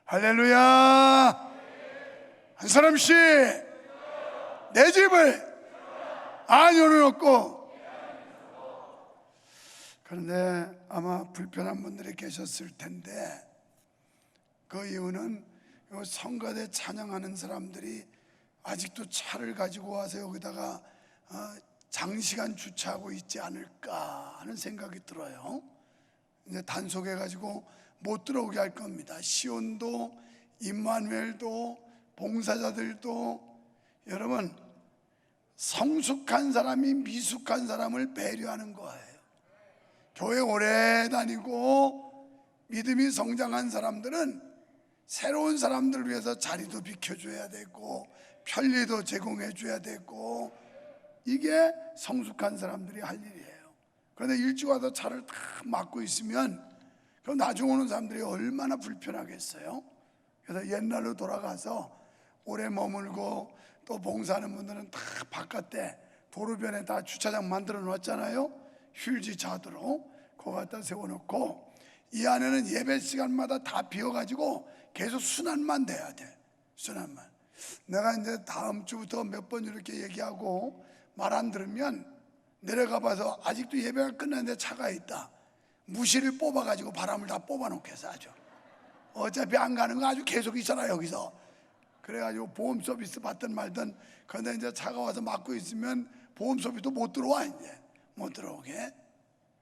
할렐루야. 한 사람씩 내 집을 안위로는 없고. 그런데 아마 불편한 분들이 계셨을 텐데, 그 이유는 성가대 찬양하는 사람들이 아직도 차를 가지고 와서 여기다가 장시간 주차하고 있지 않을까 하는 생각이 들어요. 이제 단속해가지고 못 들어오게 할 겁니다. 시온도 임마누엘도 봉사자들도. 여러분, 성숙한 사람이 미숙한 사람을 배려하는 거예요. 교회 오래 다니고 믿음이 성장한 사람들은 새로운 사람들을 위해서 자리도 비켜줘야 되고 편리도 제공해 줘야 되고, 이게 성숙한 사람들이 할 일이에요. 그런데 일찍 와서 차를 다 막고 있으면 그럼 나중에 오는 사람들이 얼마나 불편하겠어요. 그래서 옛날로 돌아가서 오래 머물고 또 봉사하는 분들은 다 바깥에 도로변에 다 주차장 만들어 놓았잖아요. 휴일지차도록 그거 갖다 세워놓고 이 안에는 예배 시간마다 다 비워가지고 계속 순환만 돼야 돼. 순환만. 내가 이제 다음 주부터 몇 번 이렇게 얘기하고 말 안 들으면 내려가 봐서 아직도 예배가 끝났는데 차가 있다. 무시를 뽑아가지고 바람을 다 뽑아놓겠어. 아주 어차피 안 가는 거 아주 계속 있잖아 여기서. 그래가지고 보험 서비스 받든 말든. 그런데 이제 차가 와서 막고 있으면 보험 서비스도 못 들어와. 이제 못 들어오게.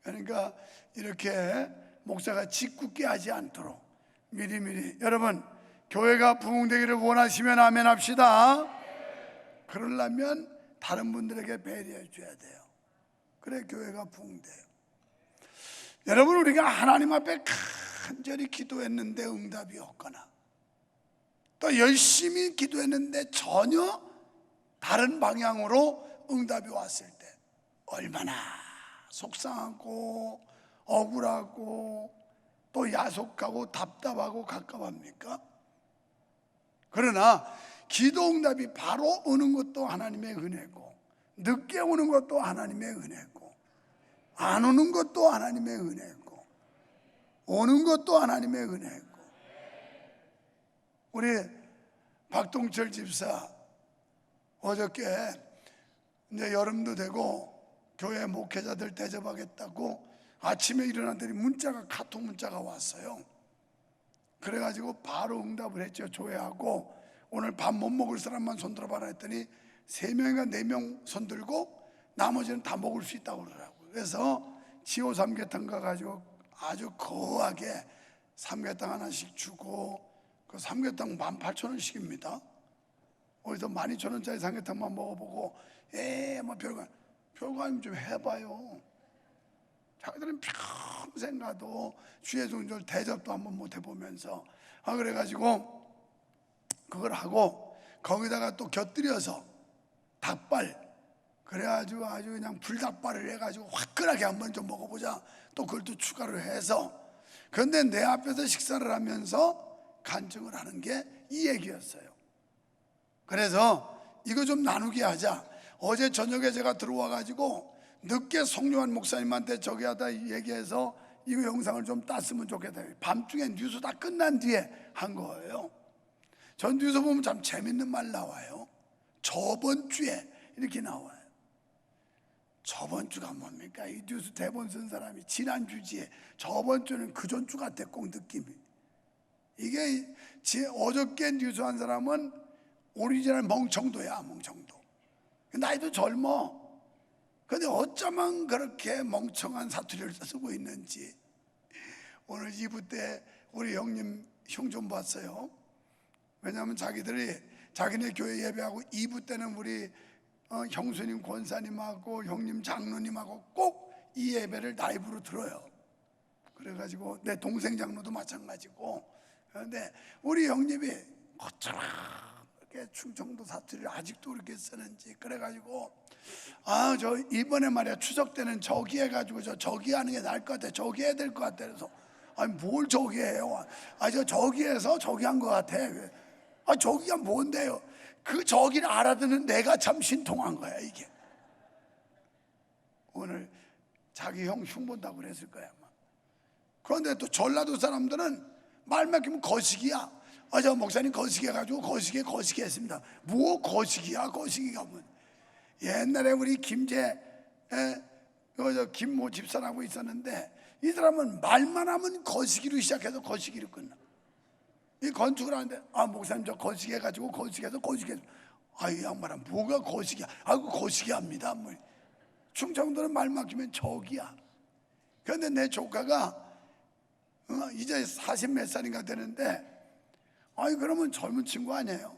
그러니까 이렇게 목사가 짓궂게 하지 않도록 미리미리. 여러분, 교회가 부흥되기를 원하시면 아멘 합시다. 그러려면 다른 분들에게 배려해 줘야 돼요. 그래 교회가 부흥돼요. 여러분, 우리가 하나님 앞에 간절히 기도했는데 응답이 없거나 또 열심히 기도했는데 전혀 다른 방향으로 응답이 왔을 때 얼마나 속상하고 억울하고 또 야속하고 답답하고 갑갑합니까? 그러나 기도 응답이 바로 오는 것도 하나님의 은혜고, 늦게 오는 것도 하나님의 은혜고, 안 오는 것도 하나님의 은혜고, 오는 것도 하나님의 은혜고. 우리 박동철 집사 어저께 이제 여름도 되고 교회 목회자들 대접하겠다고 아침에 일어났더니 문자가, 카톡 문자가 왔어요. 그래가지고 바로 응답을 했죠. 조회하고 오늘 밥 못 먹을 사람만 손들어봐라 했더니 3명인가 4명 손들고 나머지는 다 먹을 수 있다고 그러더라고요. 그래서 지호 삼계탕 가가지고 아주 거하게 삼계탕 하나씩 주고, 그 삼계탕 18,000원씩입니다. 어디서 12,000원짜리 삼계탕만 먹어보고 뭐 별거 아니면 좀 해봐요. 자기들은 평생 가도 주의 종절 대접도 한번 못 해보면서. 그래가지고 그걸 하고 거기다가 또 곁들여서 닭발, 그래가지고 아주 그냥 불닭발을 해가지고 화끈하게 한번 좀 먹어보자. 또 그걸 또 추가로 해서. 그런데 내 앞에서 식사를 하면서 간증을 하는 게 이 얘기였어요. 그래서 이거 좀 나누게 하자. 어제 저녁에 제가 들어와가지고 늦게 송요한 목사님한테 저기 하다 얘기해서 이거 영상을 좀 땄으면 좋겠다. 밤중에 뉴스 다 끝난 뒤에 한 거예요. 전 뉴스 보면 참 재밌는 말 나와요. 저번 주에 이렇게 나와요. 저번 주가 뭡니까? 이 뉴스 대본 쓴 사람이 지난주지에 저번 주는 그전 주 같아. 꼭 느낌이. 이게 어저께 뉴스 한 사람은 오리지널 멍청도야. 멍청도. 나이도 젊어. 근데 어쩌면 그렇게 멍청한 사투리를 쓰고 있는지. 오늘 2부 때 우리 형님 형 좀 봤어요. 왜냐하면 자기들이 자기네 교회 예배하고 2부 때는 우리 형수님 권사님하고 형님 장로님하고 꼭 이 예배를 라이브로 들어요. 그래가지고 내 동생 장로도 마찬가지고. 그런데 우리 형님이 어쩌나 이렇게 충청도 사투리를 아직도 그렇게 쓰는지. 그래가지고 저 이번에 말이야 추석 때는 저기 해가지고 저기 하는 게 나을 것 같아. 저기 해야 될 것 같아. 그래서 아니 뭘 저기 해요? 저기 해서 저기 한 것 같아. 저기가 뭔데요? 그 저기를 알아듣는 내가 참 신통한 거야 이게. 오늘 자기 형 흉본다고 그랬을 거야 아마. 그런데 또 전라도 사람들은 말 막히면 거시기야. 저 목사님 거시기 해가지고 거시기 했습니다. 뭐 거시기야? 거시기가 뭐. 옛날에 우리 김제 김모 집사라고 있었는데 이 사람은 말만 하면 거시기로 시작해서 거시기로 끝나. 이 건축을 하는데 목사님 저 거시기 해가지고 거시기해서 거시기. 이 양반아 뭐가 거시기야? 그 거시기 합니다. 뭐. 충청도는 말 막히면 저기야. 그런데 내 조카가 이제 40 몇 살인가 되는데 그러면 젊은 친구 아니에요.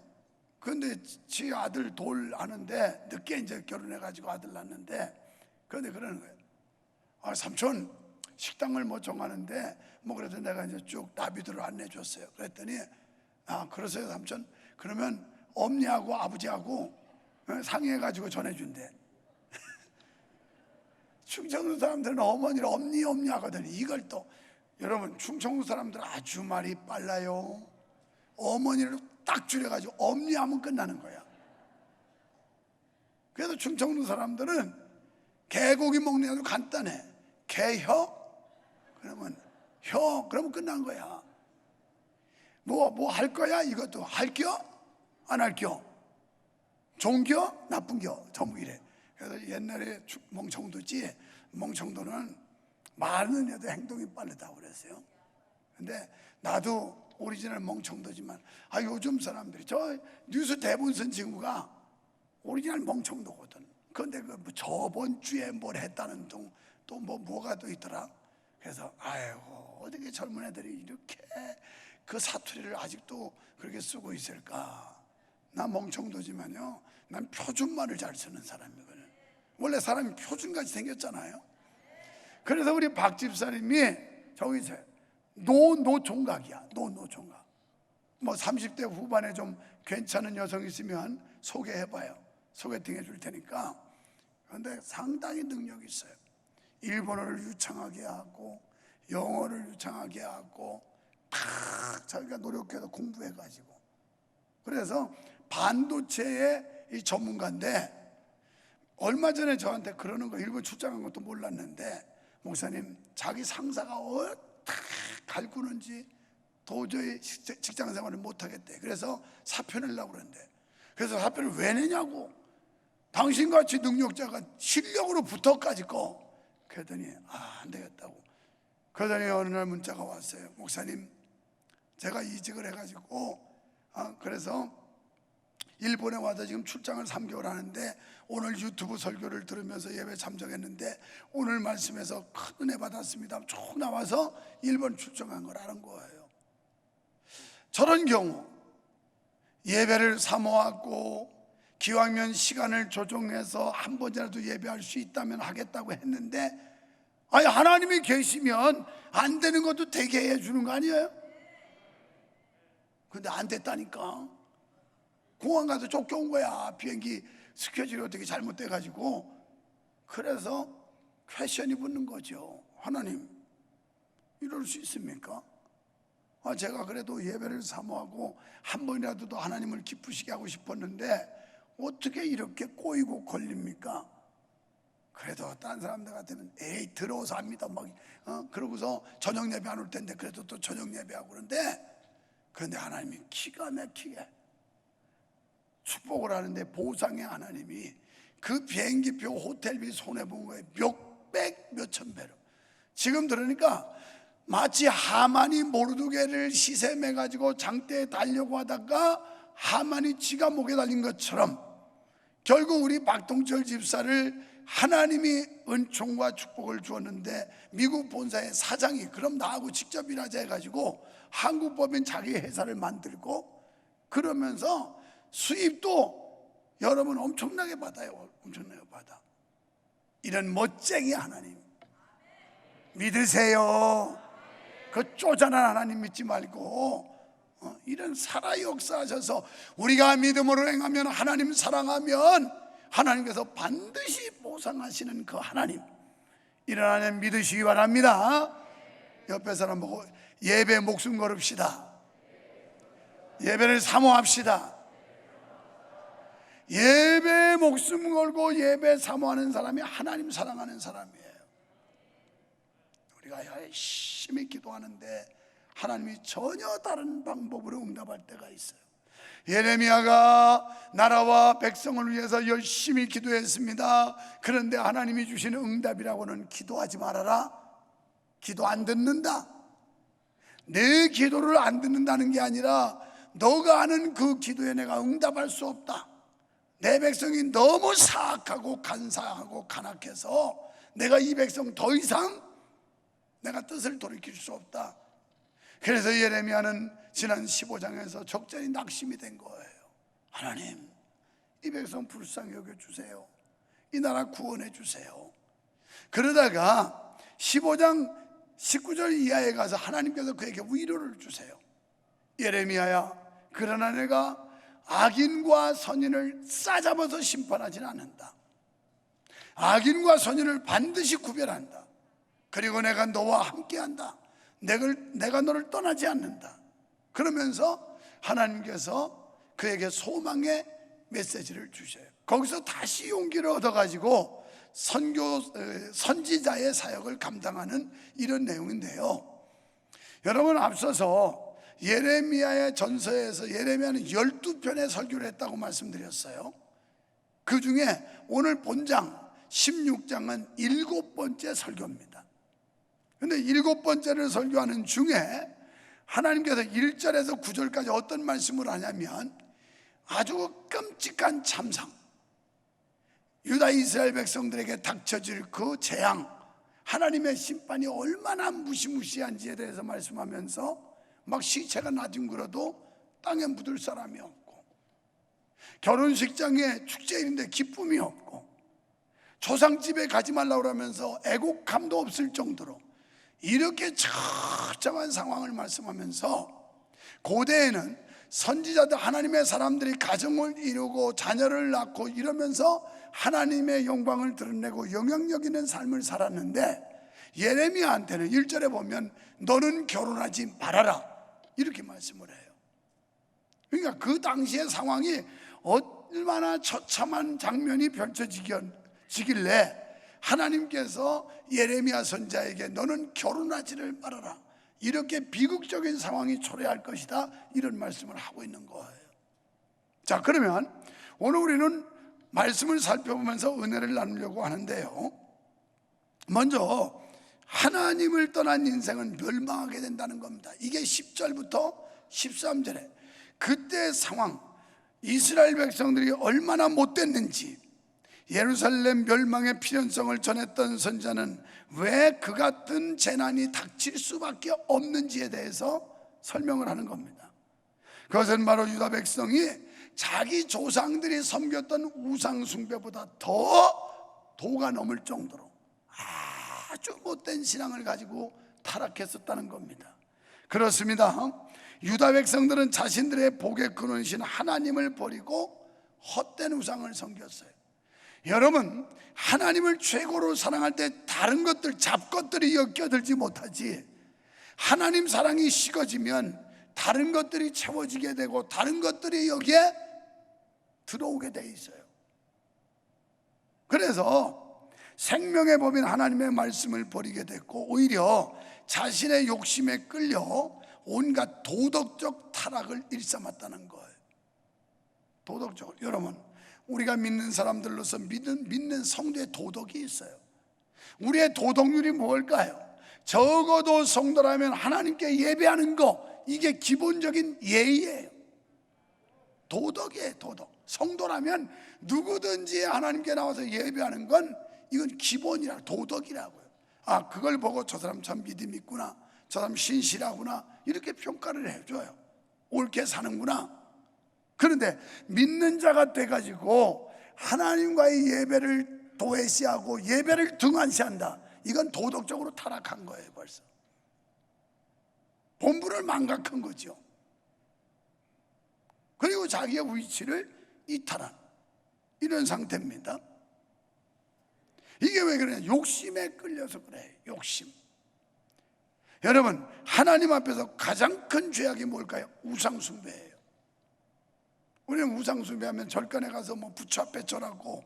그런데 지 아들 돌 하는데 늦게 이제 결혼해가지고 아들 낳는데 그런데 그러는 거예요. 삼촌 식당을 뭐 정하는데 뭐 그래서 내가 이제 쭉 나비들을 안내해 줬어요. 그랬더니 그러세요 삼촌? 그러면 엄니하고 아버지하고 상의해가지고 전해준대. 충청도 사람들은 어머니를 엄니 하거든요. 이걸 또 여러분 충청도 사람들은 아주 말이 빨라요. 어머니를 딱 줄여가지고 엄니하면 끝나는 거야. 그래서 충청도 사람들은 개고기 먹는 게 아주 간단해. 개혀? 그러면 그러면 끝난 거야. 뭐 할 거야? 이것도 할겨? 안 할겨? 좋은겨? 나쁜겨? 전부 이래. 그래서 옛날에 멍청도지, 멍청도는 말은 해도 행동이 빠르다고 그랬어요. 근데 나도 오리지널 멍청도지만 요즘 사람들이 저 뉴스 대본 쓴 친구가 오리지널 멍청도거든. 그런데 뭐 저번 주에 뭘 했다는 둥 또 뭐가 또 있더라. 그래서 어떻게 젊은 애들이 이렇게 그 사투리를 아직도 그렇게 쓰고 있을까. 나 멍청도지만요, 난 표준말을 잘 쓰는 사람이거든. 원래 사람이 표준같이 생겼잖아요. 그래서 우리 박 집사님이 저기 노총각이야. 노총각. 뭐 30대 후반에 좀 괜찮은 여성 있으면 소개해봐요. 소개팅 해줄 테니까. 그런데 상당히 능력이 있어요. 일본어를 유창하게 하고 영어를 유창하게 하고 다 자기가 노력해서 공부해가지고. 그래서 반도체의 이 전문가인데 얼마 전에 저한테 그러는 거, 일본 출장한 것도 몰랐는데 목사님 자기 상사가 어떻게 갈구는지 도저히 직장 생활을 못하겠대. 그래서 사표 내려고 그러는데, 그래서 사표를 왜 내냐고. 당신같이 능력자가 실력으로 붙어까지 거. 그랬더니 안 되겠다고. 그러더니 어느 날 문자가 왔어요. 목사님 제가 이직을 해가지고 그래서 일본에 와서 지금 출장을 3개월 하는데 오늘 유튜브 설교를 들으면서 예배 참석했는데 오늘 말씀에서 큰 은혜 받았습니다. 쭉 나와서 일본 출장한 걸 아는 거예요. 저런 경우 예배를 사모하고 기왕이면 시간을 조정해서 한 번이라도 예배할 수 있다면 하겠다고 했는데 하나님이 계시면 안 되는 것도 되게 해주는 거 아니에요? 근데 안 됐다니까. 공항 가서 쫓겨온 거야. 비행기 스케줄이 어떻게 잘못돼가지고. 그래서 퀘션이 붙는 거죠. 하나님 이럴 수 있습니까? 제가 그래도 예배를 사모하고 한 번이라도 더 하나님을 기쁘시게 하고 싶었는데 어떻게 이렇게 꼬이고 걸립니까? 그래도 딴 사람들 같으면 들어서 합니다 그러고서 저녁 예배 안 올 텐데 그래도 또 저녁 예배하고 그런데 하나님이 기가 막히게 축복을 하는데 보상의 하나님이 그 비행기표 호텔비 손해본 거에 몇백 몇천 배로. 지금 들으니까 마치 하만이 모르드게를 시샘해가지고 장대에 달려고 하다가 하만이 지가 목에 달린 것처럼 결국 우리 박동철 집사를 하나님이 은총과 축복을 주었는데 미국 본사의 사장이 그럼 나하고 직접 일하자 해가지고 한국법인 자기 회사를 만들고 그러면서 수입도 여러분 엄청나게 받아요. 엄청나게 받아. 이런 멋쟁이 하나님 믿으세요. 그 쪼잔한 하나님 믿지 말고 이런 살아 역사하셔서 우리가 믿음으로 행하면 하나님 사랑하면 하나님께서 반드시 보상하시는 그 하나님, 이런 하나님 믿으시기 바랍니다. 옆에 사람 보고 예배 목숨 걸읍시다. 예배를 사모합시다. 예배 목숨 걸고 예배 사모하는 사람이 하나님 사랑하는 사람이에요. 우리가 열심히 기도하는데 하나님이 전혀 다른 방법으로 응답할 때가 있어요. 예레미야가 나라와 백성을 위해서 열심히 기도했습니다. 그런데 하나님이 주시는 응답이라고는 기도하지 말아라, 기도 안 듣는다, 내 기도를 안 듣는다는 게 아니라 너가 하는 그 기도에 내가 응답할 수 없다. 내 백성이 너무 사악하고 간사하고 간악해서 내가 이 백성 더 이상 내가 뜻을 돌이킬 수 없다. 그래서 예레미야는 지난 15장에서 적절히 낙심이 된 거예요. 하나님, 이 백성 불쌍히 여겨주세요. 이 나라 구원해 주세요. 그러다가 15장 19절 이하에 가서 하나님께서 그에게 위로를 주세요. 예레미야야, 그러나 내가 악인과 선인을 싸잡아서 심판하지는 않는다. 악인과 선인을 반드시 구별한다. 그리고 내가 너와 함께한다. 내가 너를 떠나지 않는다. 그러면서 하나님께서 그에게 소망의 메시지를 주셔요. 거기서 다시 용기를 얻어가지고 선지자의 사역을 감당하는 이런 내용인데요. 여러분, 앞서서 예레미야의 전서에서 예레미야는 12편의 설교를 했다고 말씀드렸어요. 그 중에 오늘 본장 16장은 7번째 설교입니다. 그런데 7번째를 설교하는 중에 하나님께서 1절에서 9절까지 어떤 말씀을 하냐면 아주 끔찍한 참상, 유다 이스라엘 백성들에게 닥쳐질 그 재앙, 하나님의 심판이 얼마나 무시무시한지에 대해서 말씀하면서 막 시체가 나뒹굴어도 땅에 묻을 사람이 없고, 결혼식장에 축제일인데 기쁨이 없고, 조상집에 가지 말라고 그러면서 애곡함도 없을 정도로 이렇게 처참한 상황을 말씀하면서, 고대에는 선지자들, 하나님의 사람들이 가정을 이루고 자녀를 낳고 이러면서 하나님의 영광을 드러내고 영향력 있는 삶을 살았는데, 예레미야한테는 1절에 보면 너는 결혼하지 말아라 이렇게 말씀을 해요. 그러니까 그 당시의 상황이 얼마나 처참한 장면이 펼쳐지길래 하나님께서 예레미야 선지자에게 너는 결혼하지를 말아라, 이렇게 비극적인 상황이 초래할 것이다, 이런 말씀을 하고 있는 거예요. 자, 그러면 오늘 우리는 말씀을 살펴보면서 은혜를 나누려고 하는데요, 먼저 하나님을 떠난 인생은 멸망하게 된다는 겁니다. 이게 10절부터 13절에 그때 상황, 이스라엘 백성들이 얼마나 못됐는지, 예루살렘 멸망의 필연성을 전했던 선지자는 왜 그 같은 재난이 닥칠 수밖에 없는지에 대해서 설명을 하는 겁니다. 그것은 바로 유다 백성이 자기 조상들이 섬겼던 우상 숭배보다 더 도가 넘을 정도로 아주 못된 신앙을 가지고 타락했었다는 겁니다. 그렇습니다. 유다 백성들은 자신들의 복의 근원이신 하나님을 버리고 헛된 우상을 섬겼어요. 여러분, 하나님을 최고로 사랑할 때 다른 것들, 잡것들이 엮여들지 못하지, 하나님 사랑이 식어지면 다른 것들이 채워지게 되고 다른 것들이 여기에 들어오게 돼 있어요. 그래서 생명의 법인 하나님의 말씀을 버리게 됐고, 오히려 자신의 욕심에 끌려 온갖 도덕적 타락을 일삼았다는 거예요. 도덕적으로. 여러분, 우리가 믿는 사람들로서 믿는 성도의 도덕이 있어요. 우리의 도덕률이 뭘까요? 적어도 성도라면 하나님께 예배하는 거, 이게 기본적인 예의예요. 도덕이에요, 도덕. 성도라면 누구든지 하나님께 나와서 예배하는 건 이건 기본이라, 도덕이라고요. 아, 그걸 보고 저 사람 참 믿음 있구나, 저 사람 신실하구나, 이렇게 평가를 해줘요. 옳게 사는구나. 그런데 믿는 자가 돼가지고 하나님과의 예배를 도외시하고 예배를 등한시한다, 이건 도덕적으로 타락한 거예요. 벌써 본분을 망각한 거죠. 그리고 자기의 위치를 이탈한 이런 상태입니다. 이게 왜 그러냐? 욕심에 끌려서 그래. 욕심. 여러분, 하나님 앞에서 가장 큰 죄악이 뭘까요? 우상숭배예요. 우리는 우상숭배하면 절간에 가서 뭐 부처 앞에 절하고,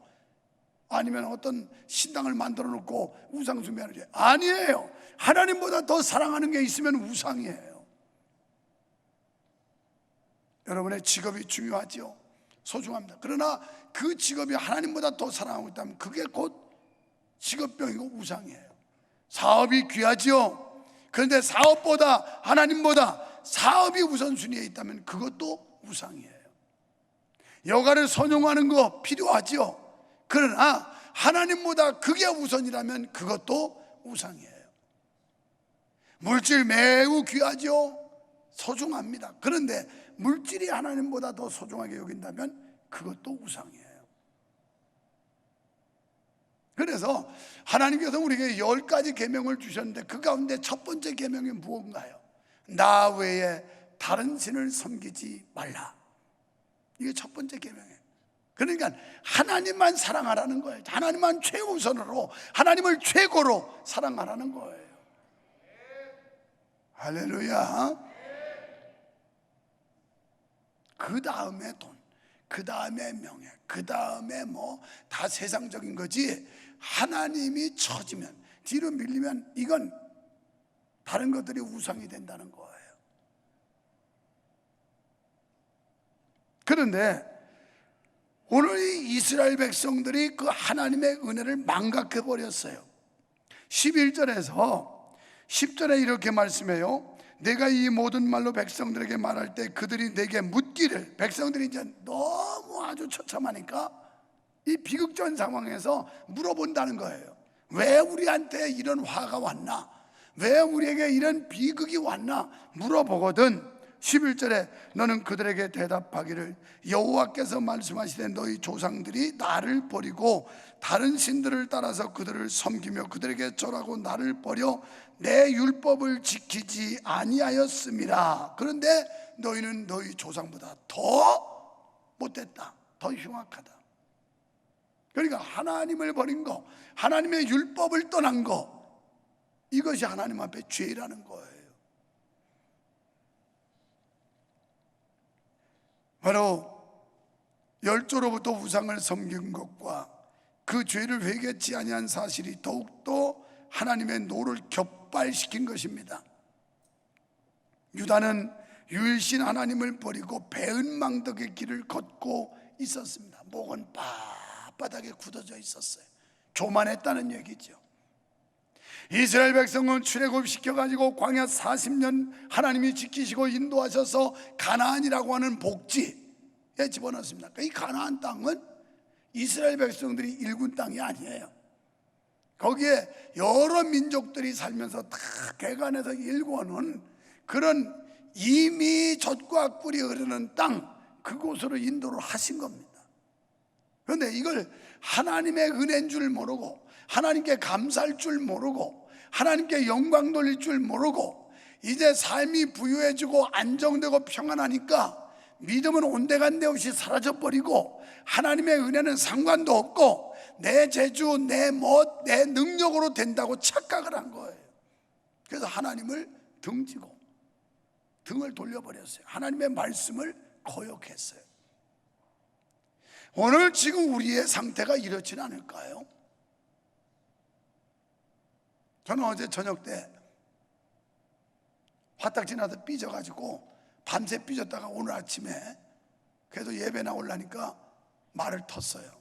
아니면 어떤 신당을 만들어 놓고 우상숭배하는 죄. 아니에요. 하나님보다 더 사랑하는 게 있으면 우상이에요. 여러분의 직업이 중요하죠. 소중합니다. 그러나 그 직업이 하나님보다 더 사랑하고 있다면 그게 곧 직업병이고 우상이에요. 사업이 귀하지요. 그런데 사업보다 하나님보다 사업이 우선순위에 있다면 그것도 우상이에요. 여가를 선용하는 거 필요하지요. 그러나 하나님보다 그게 우선이라면 그것도 우상이에요. 물질 매우 귀하죠. 소중합니다. 그런데 물질이 하나님보다 더 소중하게 여긴다면 그것도 우상이에요. 그래서 하나님께서 우리에게 10가지 계명을 주셨는데 그 가운데 첫 번째 계명이 무언가요? 나 외에 다른 신을 섬기지 말라. 이게 첫 번째 계명이에요. 그러니까 하나님만 사랑하라는 거예요. 하나님만 최우선으로, 하나님을 최고로 사랑하라는 거예요. 할렐루야. 그 다음에 돈, 그 다음에 명예, 그 다음에 뭐 다 세상적인 거지, 하나님이 처지면, 뒤로 밀리면 이건 다른 것들이 우상이 된다는 거예요. 그런데 오늘 이 이스라엘 백성들이 그 하나님의 은혜를 망각해 버렸어요. 11절에서 10절에 이렇게 말씀해요. 내가 이 모든 말로 백성들에게 말할 때 그들이 내게 묻기를, 백성들이 이제 너무 아주 처참하니까 이 비극적인 상황에서 물어본다는 거예요. 왜 우리한테 이런 화가 왔나? 왜 우리에게 이런 비극이 왔나? 물어보거든. 11절에 너는 그들에게 대답하기를 여호와께서 말씀하시되 너희 조상들이 나를 버리고 다른 신들을 따라서 그들을 섬기며 그들에게 절하고 나를 버려 내 율법을 지키지 아니하였음이라. 그런데 너희는 너희 조상보다 더 못됐다, 더 흉악하다. 그러니까 하나님을 버린 거, 하나님의 율법을 떠난 거, 이것이 하나님 앞에 죄라는 거예요. 바로 열조로부터 우상을 섬긴 것과 그 죄를 회개치 아니한 사실이 더욱더 하나님의 노를 격발시킨 것입니다. 유다는 유일신 하나님을 버리고 배은망덕의 길을 걷고 있었습니다. 목은 빳빳하게 굳어져 있었어요. 교만했다는 얘기죠. 이스라엘 백성은 출애굽시켜가지고 광야 40년 하나님이 지키시고 인도하셔서 가나안이라고 하는 복지에 집어넣습니다. 이 가나안 땅은 이스라엘 백성들이 일군 땅이 아니에요. 거기에 여러 민족들이 살면서 다 개간해서 일궈놓은 그런 이미 젖과 꿀이 흐르는 땅, 그곳으로 인도를 하신 겁니다. 그런데 이걸 하나님의 은혜인 줄 모르고, 하나님께 감사할 줄 모르고, 하나님께 영광 돌릴 줄 모르고, 이제 삶이 부유해지고 안정되고 평안하니까 믿음은 온데간데 없이 사라져버리고 하나님의 은혜는 상관도 없고 내 재주, 내 멋, 내 능력으로 된다고 착각을 한 거예요. 그래서 하나님을 등지고 등을 돌려버렸어요. 하나님의 말씀을 거역했어요. 오늘 지금 우리의 상태가 이렇지는 않을까요? 저는 어제 저녁 때 화딱지 나서 삐져가지고 밤새 삐졌다가 오늘 아침에 그래도 예배 나오려니까 말을 텄어요.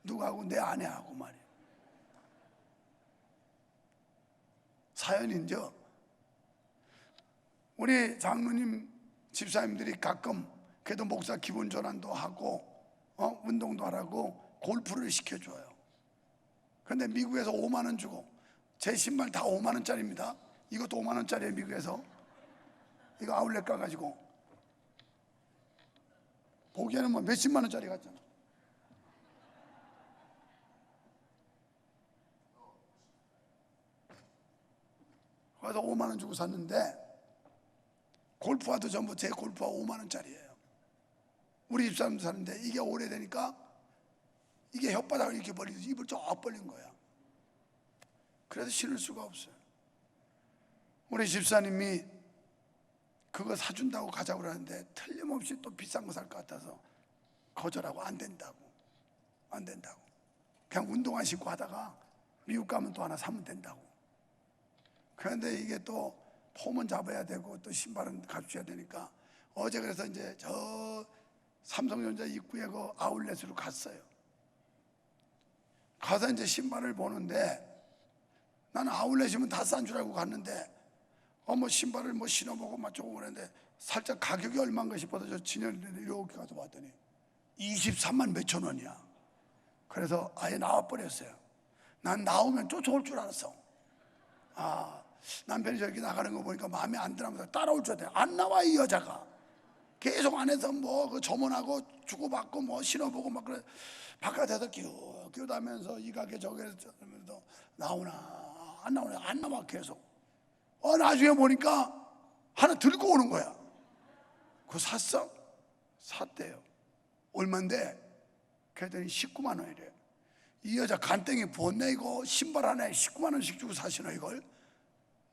누구하고? 내 아내하고 말이에요. 사연인죠. 우리 장로님 집사님들이 가끔 그래도 목사 기분 전환도 하고 운동도 하라고 골프를 시켜줘요. 그런데 미국에서 5만 원 주고, 제 신발 다 5만 원짜리입니다. 이것도 5만 원짜리예요. 미국에서 이거 아울렛 가가지고 보기에는 뭐 몇십만 원짜리 같잖아. 그래서 5만 원 주고 샀는데 골프화도 전부 제 골프화 5만 원짜리예요. 우리 집사람도 사는데 이게 오래되니까 이게 혓바닥을 이렇게 벌리고 입을 쫙 벌린 거야. 그래서 신을 수가 없어요. 우리 집사님이 그거 사준다고 가자고 그러는데 틀림없이 또 비싼 거 살 것 같아서 거절하고 안 된다고. 그냥 운동화 신고 하다가 미국 가면 또 하나 사면 된다고. 그런데 이게 또 폼은 잡아야 되고 또 신발은 갖춰야 되니까 어제 그래서 이제 저 삼성전자 입구에 그 아울렛으로 갔어요. 가서 이제 신발을 보는데, 나는 아울렛이면 다 싼 줄 알고 갔는데 뭐 신발을 뭐 신어보고 막 조금 그랬는데 살짝 가격이 얼마인가 싶어서 저 진열인데 이렇게 가서 봤더니 23만 몇천 원이야. 그래서 아예 나와버렸어요. 난 나오면 쫓아올 줄 알았어. 남편이 저렇게 나가는 거 보니까 마음에 안 들어서 따라올 줄 알았더니 안 나와. 이 여자가 계속 안에서 뭐 그 점원하고 주고받고 뭐 신어보고 막 그래. 바깥에서 끼우다면서 이 가게 저기에서 나오나 안 나오나 안 나와 계속. 나중에 보니까 하나 들고 오는 거야. 그거 샀어? 샀대요. 얼만데? 그랬더니 19만 원이래. 이 여자 간땡이 부었네. 이거 신발 하나에 19만 원씩 주고 사시나 이걸?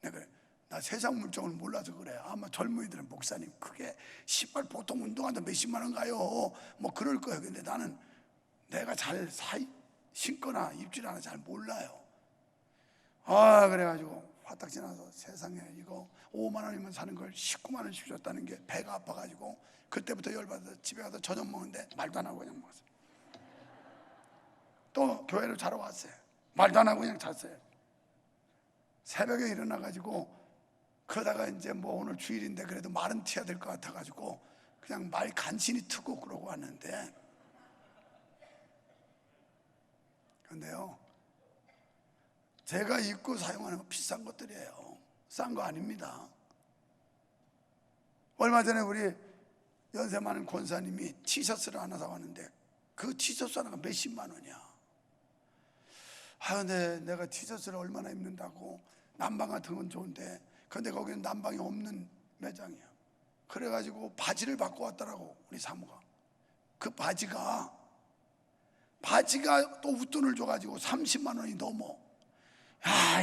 내가 나 세상 물정을 몰라서 그래. 아마 젊은이들은 목사님 그게 신발 보통 운동화도 몇십만 원 가요. 뭐 그럴 거예요. 근데 나는 내가 잘 신거나 입질 않아 잘 몰라요. 그래가지고 화딱 지나서 세상에 이거 5만 원이면 사는 걸 19만 원씩 줬다는 게 배가 아파가지고 그때부터 열받아서 집에 가서 저녁 먹는데 말도 안 하고 그냥 먹었어요. 또 교회를 자러 왔어요. 말도 안 하고 그냥 잤어요. 새벽에 일어나가지고 그러다가 이제 뭐 오늘 주일인데 그래도 말은 티야 될 것 같아가지고 그냥 말 간신히 트고 그러고 왔는데, 근데요 제가 입고 사용하는 거 비싼 것들이에요. 싼 거 아닙니다. 얼마 전에 우리 연세 많은 권사님이 티셔츠를 하나 사왔는데 그 티셔츠 하나가 몇십만 원이야. 근데 내가 티셔츠를 얼마나 입는다고. 난방 같은 건 좋은데 근데 거기는 난방이 없는 매장이야. 그래가지고 바지를 바꿔 왔더라고 우리 사모가. 그 바지가 또 웃돈을 줘가지고 30만 원이 넘어.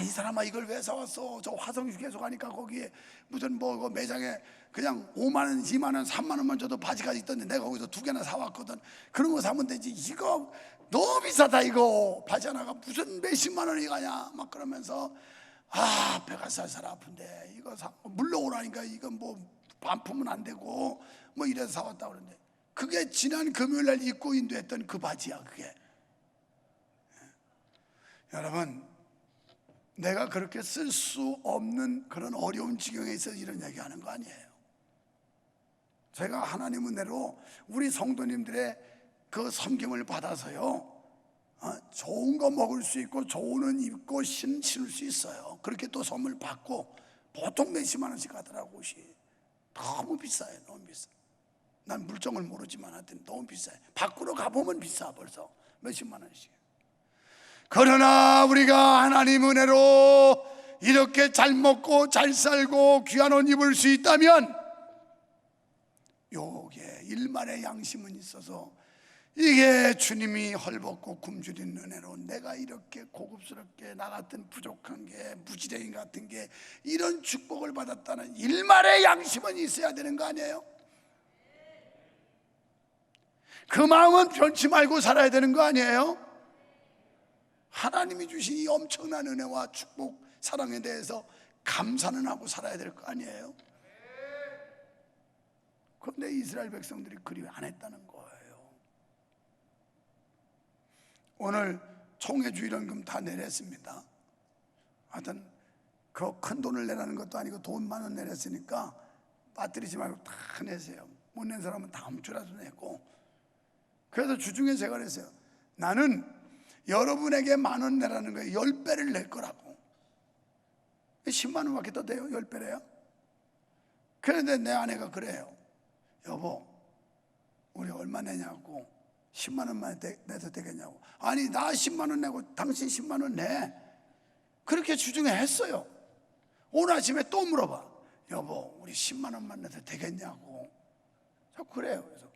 이 사람아 이걸 왜 사왔어? 저 화성시 계속 가니까 거기에 무슨 뭐 그 매장에 그냥 5만 원, 2만 원, 3만 원만 줘도 바지가 있던데 내가 거기서 2개나 사왔거든. 그런 거 사면 되지. 이거 너무 비싸다. 이거 바지 하나가 무슨 몇십만 원이 가냐 막 그러면서 배가 살살 아픈데 이거 물러오라니까 이건 뭐 반품은 안 되고 뭐 이래서 사왔다 그러는데 그게 지난 금요일 날 입고 인도했던 그 바지야. 그게 여러분, 내가 그렇게 쓸 수 없는 그런 어려운 지경에 있어서 이런 얘기하는 거 아니에요. 제가 하나님 은혜로 우리 성도님들의 그 섬김을 받아서요 좋은 거 먹을 수 있고 좋은 옷 입고 신을 수 있어요. 그렇게 또 선물 받고 보통 몇십만 원씩 하더라고. 옷이 너무 비싸요. 너무 비싸. 난 물정을 모르지만 하여튼 너무 비싸요. 밖으로 가보면 비싸. 벌써 몇십만 원씩. 그러나 우리가 하나님 은혜로 이렇게 잘 먹고 잘 살고 귀한 옷 입을 수 있다면 요게 일말의 양심은 있어서 이게 주님이 헐벗고 굶주린 은혜로 내가 이렇게 고급스럽게 나 같은 부족한 게 무지랭이 같은 게 이런 축복을 받았다는 일말의 양심은 있어야 되는 거 아니에요? 그 마음은 변치 말고 살아야 되는 거 아니에요? 하나님이 주신 이 엄청난 은혜와 축복, 사랑에 대해서 감사는 하고 살아야 될 거 아니에요? 그런데 이스라엘 백성들이 그리 안 했다는 거예요. 오늘 총회주일원금 다 내렸습니다. 하여튼 그 큰 돈을 내라는 것도 아니고 돈 많은 원 내렸으니까 빠뜨리지 말고 다 내세요. 못 낸 사람은 다음 주라도 내고. 그래서 주중에 제가 그랬어요. 나는 여러분에게 10,000원 내라는 거예요. 10배를 낼 거라고. 10만 원밖에 더 돼요? 10배래요? 그런데 내 아내가 그래요. 여보, 우리 얼마 내냐고. 10만 원만 내도 되겠냐고. 아니, 나 10만 원 내고 당신 10만 원 내. 그렇게 주중에 했어요. 오늘 아침에 또 물어봐. 여보, 우리 10만 원만 내도 되겠냐고. 저 그래요. 그래서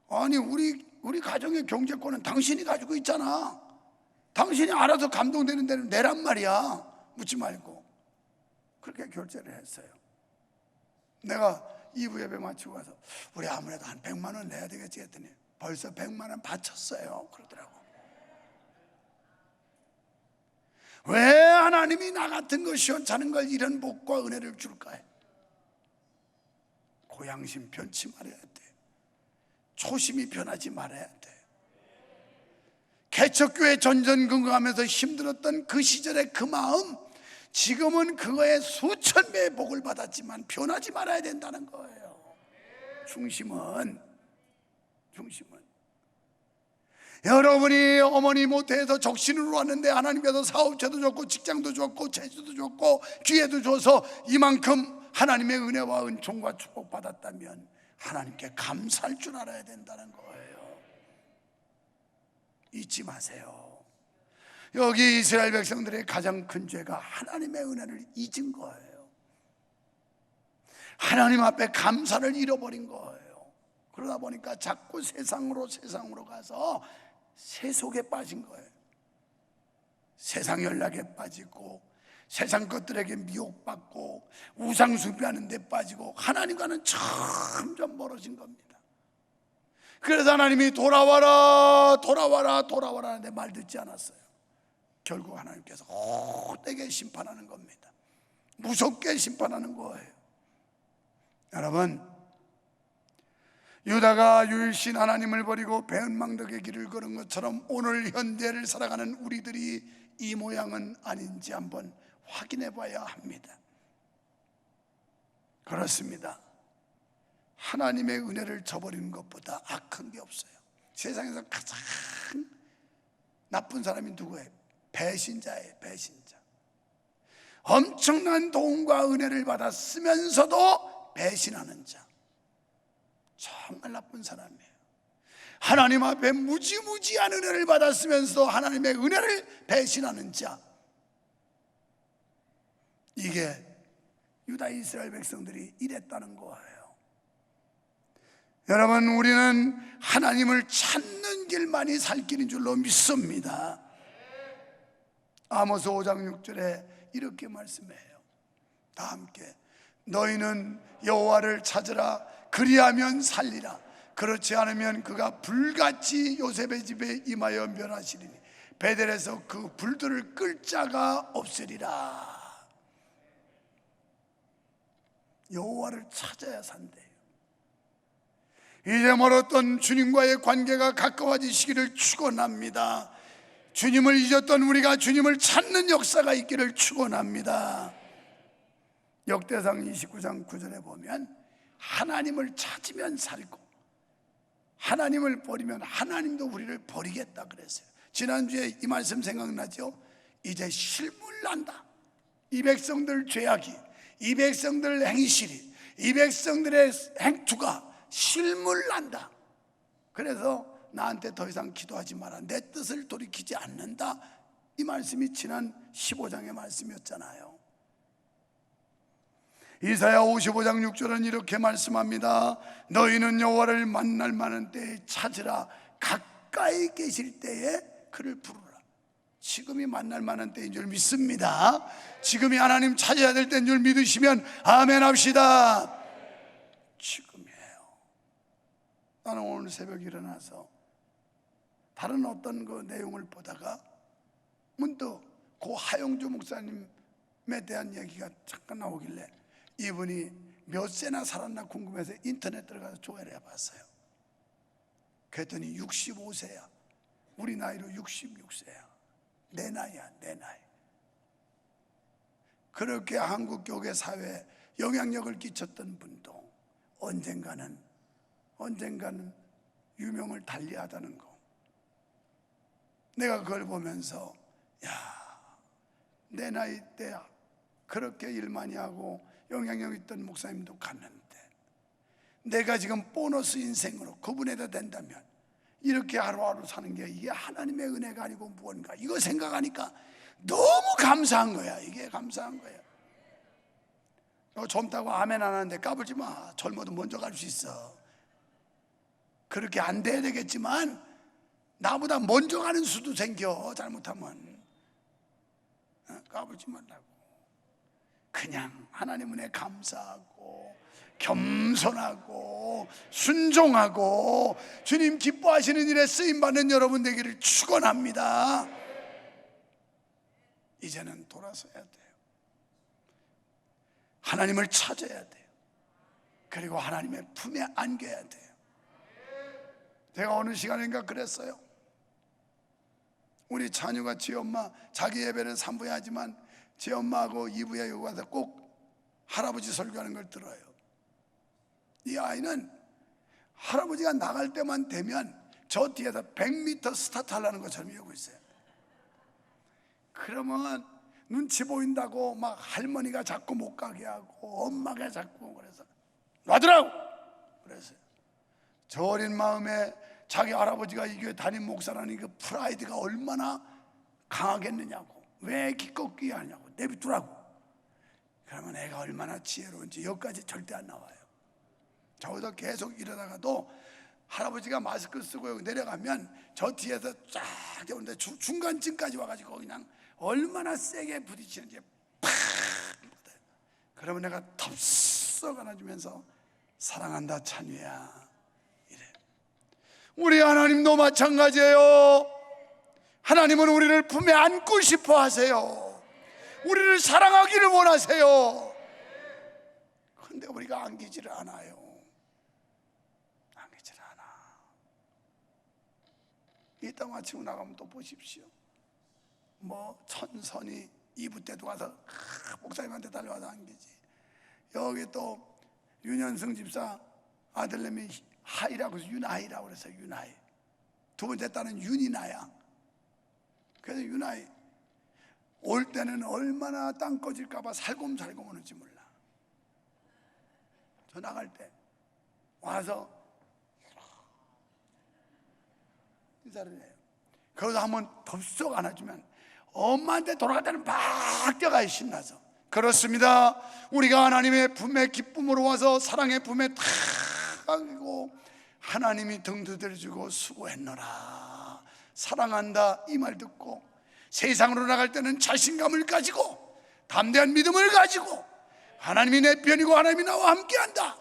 아니, 우리 가정의 경제권은 당신이 가지고 있잖아. 당신이 알아서 감동되는 데는 내란 말이야. 묻지 말고. 그렇게 결제를 했어요. 내가 2부 예배 마치고 가서 우리 아무래도 한 100만 원 내야 되겠지 했더니 벌써 100만 원 바쳤어요. 그러더라고. 왜 하나님이 나 같은 거 시원찮은 걸 이런 복과 은혜를 줄까요? 그 양심 변치 말아야 돼. 초심이 변하지 말아야 돼. 개척교회 전전긍긍하면서 힘들었던 그 시절의 그 마음, 지금은 그거에 수천 배의 복을 받았지만 변하지 말아야 된다는 거예요. 중심은 여러분이 어머니 모태에서 적신으로 왔는데 하나님께서 사업체도 줬고 직장도 줬고 재주도 줬고 기회도 줘서 이만큼 하나님의 은혜와 은총과 축복 받았다면 하나님께 감사할 줄 알아야 된다는 거예요. 잊지 마세요. 여기 이스라엘 백성들의 가장 큰 죄가 하나님의 은혜를 잊은 거예요. 하나님 앞에 감사를 잃어버린 거예요. 그러다 보니까 자꾸 세상으로 가서 세속에 빠진 거예요. 세상 연락에 빠지고 세상 것들에게 미혹받고 우상 숭배하는 데 빠지고 하나님과는 점점 멀어진 겁니다. 그래서 하나님이 돌아와라 하는데 말 듣지 않았어요. 결국 하나님께서 헛되게 심판하는 겁니다. 무섭게 심판하는 거예요. 여러분, 유다가 유일신 하나님을 버리고 배은망덕의 길을 걸은 것처럼 오늘 현대를 살아가는 우리들이 이 모양은 아닌지 한번 확인해 봐야 합니다. 그렇습니다. 하나님의 은혜를 저버리는 것보다 악한 게 없어요. 세상에서 가장 나쁜 사람이 누구예요? 배신자예요. 배신자. 엄청난 도움과 은혜를 받았으면서도 배신하는 자, 정말 나쁜 사람이에요. 하나님 앞에 무지무지한 은혜를 받았으면서 하나님의 은혜를 배신하는 자, 이게 유다 이스라엘 백성들이 이랬다는 거예요. 여러분, 우리는 하나님을 찾는 길만이 살 길인 줄로 믿습니다. 아모스 5장 6절에 이렇게 말씀해요. 다 함께, 너희는 여호와를 찾으라. 그리하면 살리라. 그렇지 않으면 그가 불같이 요셉의 집에 임하여 멸하시리니 베델에서 그 불들을 끌 자가 없으리라. 여호와를 찾아야 산대요. 이제 멀었던 주님과의 관계가 가까워지시기를 축원합니다. 주님을 잊었던 우리가 주님을 찾는 역사가 있기를 축원합니다. 역대상 29장 9절에 보면 하나님을 찾으면 살고 하나님을 버리면 하나님도 우리를 버리겠다 그랬어요. 지난주에 이 말씀 생각나죠? 이제 실물난다. 이 백성들 죄악이, 이 백성들 행실이, 이 백성들의 행투가 실물난다. 그래서 나한테 더 이상 기도하지 마라. 내 뜻을 돌이키지 않는다. 이 말씀이 지난 15장의 말씀이었잖아요. 이사야 55장 6절은 이렇게 말씀합니다. 너희는 여호와를 만날 만한 때에 찾으라. 가까이 계실 때에 그를 부르라. 지금이 만날 만한 때인 줄 믿습니다. 지금이 하나님 찾아야 될 때인 줄 믿으시면 아멘 합시다. 지금이에요. 나는 오늘 새벽에 일어나서 다른 어떤 그 내용을 보다가 문득 고 하영주 목사님에 대한 얘기가 잠깐 나오길래 이분이 몇 세나 살았나 궁금해서 인터넷 들어가서 조회를 해봤어요. 그랬더니 65세야. 우리 나이로 66세야. 내 나이야, 내 나이. 그렇게 한국 교회 사회에 영향력을 끼쳤던 분도 언젠가는 유명을 달리하다는 거. 내가 그걸 보면서 내 나이 때 그렇게 일 많이 하고 영향력 있던 목사님도 갔는데 내가 지금 보너스 인생으로 그분에다 된다면 이렇게 하루하루 사는 게 이게 하나님의 은혜가 아니고 무언가, 이거 생각하니까 너무 감사한 거야. 이게 감사한 거야. 너 젊다고 아멘 안 하는데 까불지 마. 젊어도 먼저 갈 수 있어. 그렇게 안 돼야 되겠지만 나보다 먼저 가는 수도 생겨. 잘못하면 까불지 말라고. 그냥 하나님 은혜 감사하고 겸손하고 순종하고 주님 기뻐하시는 일에 쓰임받는 여러분 되기를 축원합니다. 이제는 돌아서야 돼요. 하나님을 찾아야 돼요. 그리고 하나님의 품에 안겨야 돼요. 제가 어느 시간인가 그랬어요. 우리 자녀가 지 엄마 자기 예배는 3부에 하지만 지 엄마하고 2부에 여기 와서 꼭 할아버지 설교하는 걸 들어요. 이 아이는 할아버지가 나갈 때만 되면 저 뒤에서 100m 스타트 하려는 것처럼 이러고 있어요. 그러면 눈치 보인다고 막 할머니가 자꾸 못 가게 하고 엄마가 자꾸 그래서 놔두라고 그랬어요. 저 어린 마음에 자기 할아버지가 이 교회 담임 목사라는 그 프라이드가 얼마나 강하겠느냐고, 왜 기껏 하냐고, 내비두라고. 그러면 애가 얼마나 지혜로운지 여기까지 절대 안 나와요. 저기서 계속 이러다가도 할아버지가 마스크 쓰고 내려가면 저 뒤에서 쫙 오는데 중간쯤까지 와가지고 그냥 얼마나 세게 부딪히는지 팍! 그러면 내가 덥석 안아주면서 사랑한다 찬유야 이래. 우리 하나님도 마찬가지예요. 하나님은 우리를 품에 안고 싶어 하세요. 우리를 사랑하기를 원하세요. 그런데 우리가 안기지를 않아요. 안기지를 않아. 이따 마치고 나가면 또 보십시오. 뭐 천선이 2부 때도 가서 목사님한테 달려와서 안기지. 여기 또 윤현승 집사 아들내미 하이라고 해서 윤하이라고 그래서 윤하이. 두 번째 딸은 윤이나야. 그래서 윤하이 올 때는 얼마나 땅 꺼질까봐 살곰살곰 오는지 몰라. 저 나갈 때 와서 인사를 해요. 거기서 한번 덥석 안아주면 엄마한테 돌아갈 때는 막 뛰어가요. 신나서. 그렇습니다. 우리가 하나님의 품에 기쁨으로 와서 사랑의 품에 탁 안기고 하나님이 등 두드려주고 수고했노라 사랑한다 이 말 듣고 세상으로 나갈 때는 자신감을 가지고 담대한 믿음을 가지고 하나님이 내 편이고 하나님이 나와 함께한다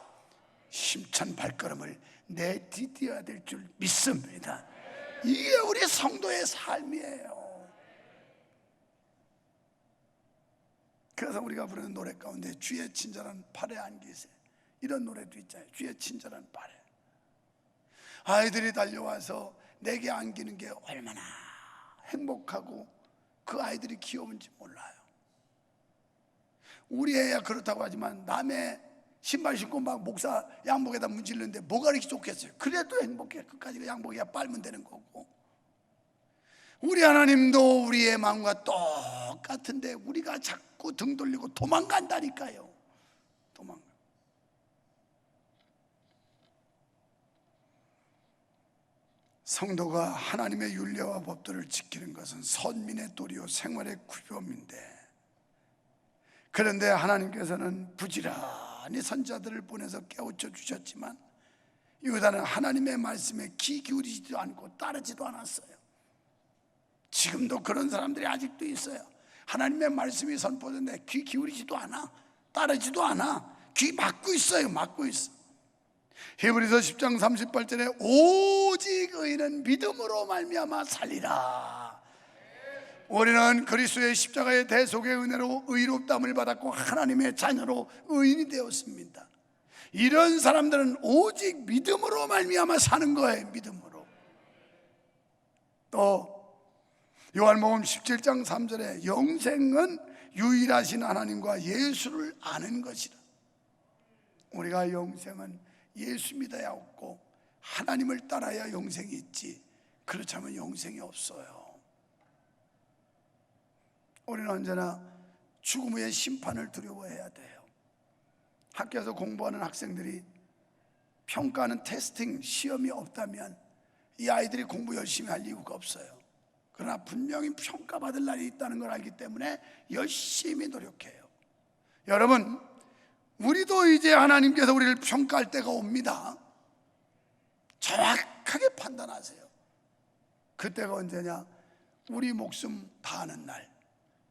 힘찬 발걸음을 내디뎌야 될 줄 믿습니다. 이게 우리 성도의 삶이에요. 그래서 우리가 부르는 노래 가운데 주의 친절한 팔에 안기세 이런 노래도 있잖아요. 주의 친절한 팔에. 아이들이 달려와서 내게 안기는 게 얼마나 행복하고 그 아이들이 귀여운지 몰라요. 우리 애야 그렇다고 하지만 남의 신발 신고 막 목사 양복에다 문질르는데 뭐가 이렇게 좋겠어요. 그래도 행복해. 끝까지 그 양복이야 빨면 되는 거고. 우리 하나님도 우리의 마음과 똑같은데 우리가 자꾸 등 돌리고 도망간다니까요. 도망가. 성도가 하나님의 율례와 법도를 지키는 것은 선민의 도리요 생활의 구별인데, 그런데 하나님께서는 부지런히 선자들을 보내서 깨우쳐 주셨지만 유다는 하나님의 말씀에 귀 기울이지도 않고 따르지도 않았어요. 지금도 그런 사람들이 아직도 있어요. 하나님의 말씀이 선포되는데 귀 기울이지도 않아, 따르지도 않아. 귀 막고 있어요. 막고 있어. 히브리서 10장 38절에 오직 의인은 믿음으로 말미암아 살리라. 우리는 그리스도의 십자가의 대속의 은혜로 의롭다함을 받았고 하나님의 자녀로 의인이 되었습니다. 이런 사람들은 오직 믿음으로 말미암아 사는 거예요. 믿음으로. 또 요한복음 17장 3절에 영생은 유일하신 하나님과 예수를 아는 것이라. 우리가 영생은 예수 믿어야 없고 하나님을 따라야 영생이 있지, 그렇지 않으면 영생이 없어요. 우리는 언제나 죽음 후의 심판을 두려워해야 돼요. 학교에서 공부하는 학생들이 평가하는 테스팅 시험이 없다면 이 아이들이 공부 열심히 할 이유가 없어요. 그러나 분명히 평가받을 날이 있다는 걸 알기 때문에 열심히 노력해요. 여러분, 우리도 이제 하나님께서 우리를 평가할 때가 옵니다. 정확하게 판단하세요. 그때가 언제냐? 우리 목숨 다하는 날,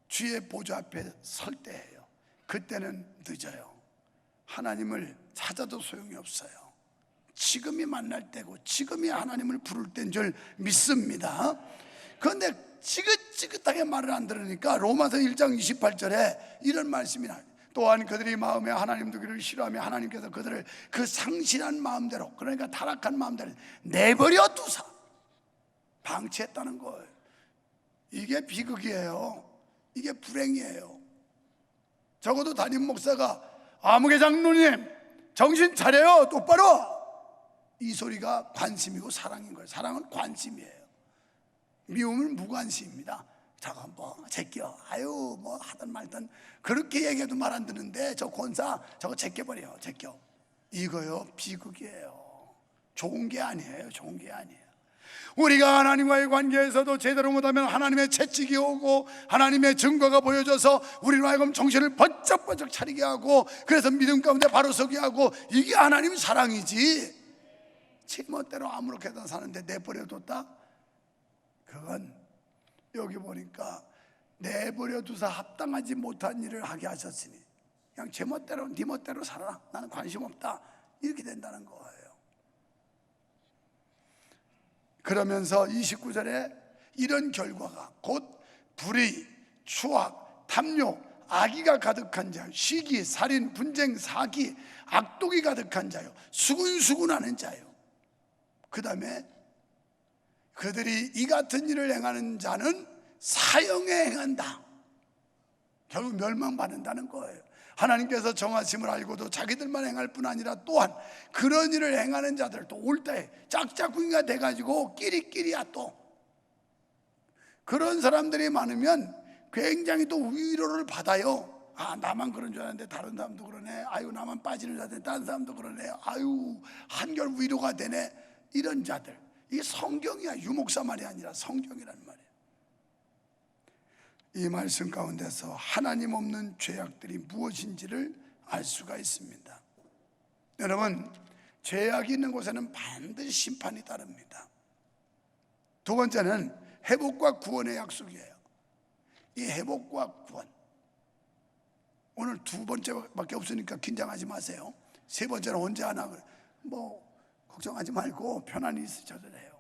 주의 보좌 앞에 설 때예요. 그때는 늦어요. 하나님을 찾아도 소용이 없어요. 지금이 만날 때고 지금이 하나님을 부를 때인 줄 믿습니다. 그런데 지긋지긋하게 말을 안 들으니까 로마서 1장 28절에 이런 말씀이 나와요. 또한 그들이 마음에 하나님 두기를 싫어하며 하나님께서 그들을 그 상실한 마음대로, 그러니까 타락한 마음대로 내버려 두사 방치했다는 거예요. 이게 비극이에요. 이게 불행이에요. 적어도 담임 목사가 아무개 장로님 정신 차려요, 똑바로, 이 소리가 관심이고 사랑인 거예요. 사랑은 관심이에요. 미움은 무관심입니다. 저거 뭐 제껴, 아유 뭐 하든 말든 그렇게 얘기해도 말 안 듣는데 저 권사 저거 제껴버려요. 제껴. 이거요 비극이에요. 좋은 게 아니에요. 좋은 게 아니에요. 우리가 하나님과의 관계에서도 제대로 못하면 하나님의 채찍이 오고 하나님의 증거가 보여져서 우리로 하여금 정신을 번쩍번쩍 차리게 하고, 그래서 믿음 가운데 바로 서게 하고, 이게 하나님 사랑이지. 제멋대로 아무렇게나 사는데 내버려뒀다? 그건 여기 보니까 내버려두사 합당하지 못한 일을 하게 하셨으니 그냥 제멋대로 네 멋대로 살아라, 나는 관심 없다, 이렇게 된다는 거예요. 그러면서 29절에 이런 결과가 곧 불의, 추악, 탐욕, 악의가 가득한 자요, 시기, 살인, 분쟁, 사기, 악독이 가득한 자요, 수군수군하는 자요. 그 다음에 그들이 이 같은 일을 행하는 자는 사형에 행한다. 결국 멸망받는다는 거예요. 하나님께서 정하심을 알고도 자기들만 행할 뿐 아니라 또한 그런 일을 행하는 자들도 올 때 짝짝꿍이가 돼가지고 끼리끼리야. 또 그런 사람들이 많으면 굉장히 또 위로를 받아요. 아, 나만 그런 줄 알았는데 다른 사람도 그러네. 아유, 나만 빠지는 줄 알았는데 다른 사람도 그러네. 아유, 한결 위로가 되네. 이런 자들, 이게 성경이야. 유목사 말이 아니라 성경이란 말이야. 이 말씀 가운데서 하나님 없는 죄악들이 무엇인지를 알 수가 있습니다. 여러분, 죄악이 있는 곳에는 반드시 심판이 따릅니다. 두 번째는 회복과 구원의 약속이에요. 이 회복과 구원, 오늘 두 번째밖에 없으니까 긴장하지 마세요. 세 번째는 언제 하나, 뭐 걱정하지 말고 편안히 있으셔도 돼요.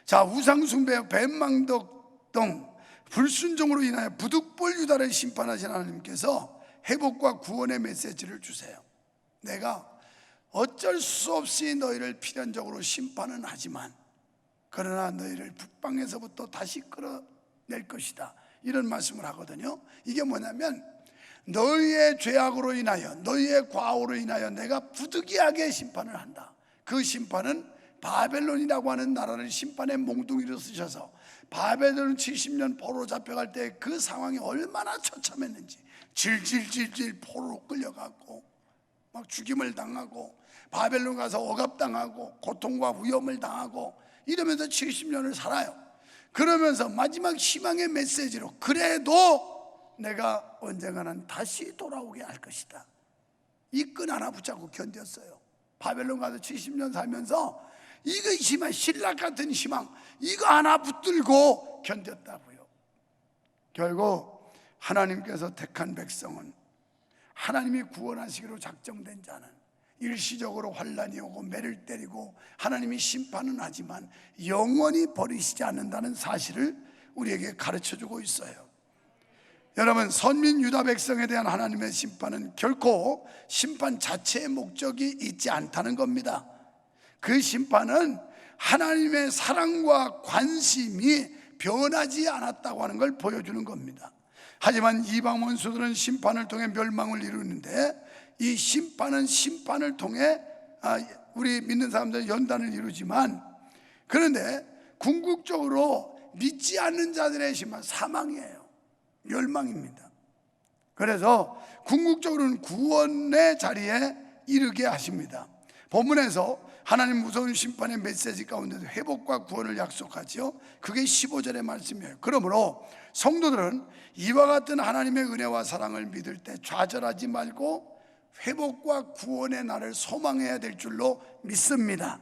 자, 우상숭배, 뱀망덕 등 불순종으로 인하여 부득불 유다를 심판하신 하나님께서 회복과 구원의 메시지를 주세요. 내가 어쩔 수 없이 너희를 필연적으로 심판은 하지만 그러나 너희를 북방에서부터 다시 끌어낼 것이다, 이런 말씀을 하거든요. 이게 뭐냐면 너희의 죄악으로 인하여, 너희의 과오로 인하여 내가 부득이하게 심판을 한다. 그 심판은 바벨론이라고 하는 나라를 심판의 몽둥이로 쓰셔서 바벨론 70년 포로로 잡혀갈 때 그 상황이 얼마나 처참했는지, 질질질질 포로로 끌려가고 막 죽임을 당하고 바벨론 가서 억압당하고 고통과 위험을 당하고 이러면서 70년을 살아요. 그러면서 마지막 희망의 메시지로 그래도 내가 언젠가는 다시 돌아오게 할 것이다, 이 끈 하나 붙잡고 견뎠어요. 바벨론 가서 70년 살면서 이거 희망, 신락 같은 희망, 이거 하나 붙들고 견뎠다고요. 결국 하나님께서 택한 백성은, 하나님이 구원하시기로 작정된 자는 일시적으로 환난이 오고 매를 때리고 하나님이 심판은 하지만 영원히 버리시지 않는다는 사실을 우리에게 가르쳐주고 있어요. 여러분, 선민 유다 백성에 대한 하나님의 심판은 결코 심판 자체의 목적이 있지 않다는 겁니다. 그 심판은 하나님의 사랑과 관심이 변하지 않았다고 하는 걸 보여주는 겁니다. 하지만 이방 원수들은 심판을 통해 멸망을 이루는데, 이 심판은 심판을 통해 우리 믿는 사람들은 연단을 이루지만, 그런데 궁극적으로 믿지 않는 자들의 심판, 사망이에요. 멸망입니다. 그래서 궁극적으로는 구원의 자리에 이르게 하십니다. 본문에서 하나님 무서운 심판의 메시지 가운데서 회복과 구원을 약속하죠. 그게 15절의 말씀이에요. 그러므로 성도들은 이와 같은 하나님의 은혜와 사랑을 믿을 때 좌절하지 말고 회복과 구원의 날을 소망해야 될 줄로 믿습니다.